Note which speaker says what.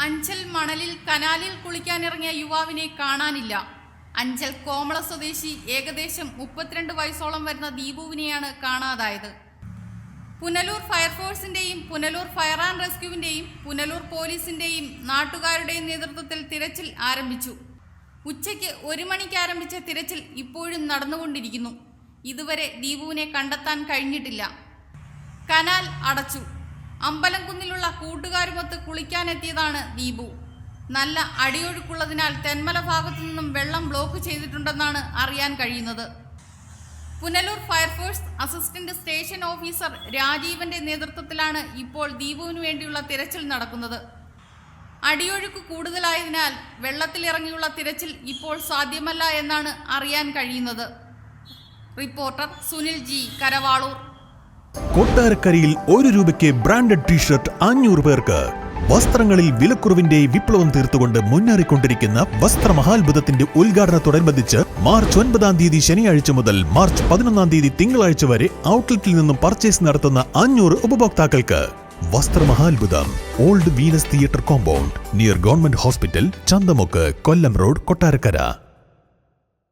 Speaker 1: അഞ്ചൽ മണലിൽ കനാലിൽ കുളിക്കാനിറങ്ങിയ യുവാവിനെ കാണാനില്ല. അഞ്ചൽ കോമള സ്വദേശി ഏകദേശം 32 വയസ്സോളം വരുന്ന ദീപുവിനെയാണ് കാണാതായത്. പുനലൂർ ഫയർഫോഴ്സിന്റെയും പുനലൂർ ഫയർ ആൻഡ് റെസ്ക്യൂവിന്റെയും പുനലൂർ പോലീസിന്റെയും നാട്ടുകാരുടെയും നേതൃത്വത്തിൽ തിരച്ചിൽ ആരംഭിച്ചു. ഉച്ചയ്ക്ക് 1 മണിക്ക് ആരംഭിച്ച തിരച്ചിൽ ഇപ്പോഴും നടന്നുകൊണ്ടിരിക്കുന്നു. ഇതുവരെ ദീപുവിനെ കണ്ടെത്താൻ കഴിഞ്ഞിട്ടില്ല. കനാൽ അടച്ചു. അമ്പലംകുന്നിലുള്ള കൂട്ടുകാരുമൊത്ത് കുളിക്കാനെത്തിയതാണ് ദീപു. നല്ല അടിയൊഴുക്കുള്ളതിനാൽ തെന്മല ഭാഗത്തു നിന്നും വെള്ളം ബ്ലോക്ക് ചെയ്തിട്ടുണ്ടെന്നാണ് അറിയാൻ കഴിയുന്നത്. Punalur fire force assistant station officer രാജീവന്റെ നേതൃത്വത്തിലാണ് ഇപ്പോൾ ദീപുവിന് വേണ്ടിയുള്ള തിരച്ചിൽ നടക്കുന്നത്. അടിയൊഴുക്ക് കൂടുതലായതിനാൽ വെള്ളത്തിലിറങ്ങിയുള്ള തിരച്ചിൽ ഇപ്പോൾ സാധ്യമല്ല എന്നാണ് അറിയാൻ കഴിയുന്നത്. Reporter Sunil G, Karavalur.
Speaker 2: കൊട്ടാരക്കരയിൽ 1 രൂപയ്ക്ക് ബ്രാൻഡഡ് ടീഷർട്ട് 500 പേർക്ക്. വസ്ത്രങ്ങളിൽ വിലക്കുറവിന്റെ വിപ്ലവം തീർത്തുകൊണ്ട് മുന്നേറിക്കൊണ്ടിരിക്കുന്ന വസ്ത്രമഹാത്ഭുതത്തിന്റെ ഉദ്ഘാടനത്തോടനുബന്ധിച്ച് മാർച്ച് 9-ാം തീയതി ശനിയാഴ്ച മുതൽ മാർച്ച് 11-ാം തീയതി തിങ്കളാഴ്ച വരെ ഔട്ട്ലെറ്റിൽ നിന്നും പർച്ചേസ് നടത്തുന്ന 500 ഉപഭോക്താക്കൾക്ക് വസ്ത്രമഹാത്ഭുതം old Venus theatre compound near government hospital, Chanthamukku, Kollam road, Kottarakkara.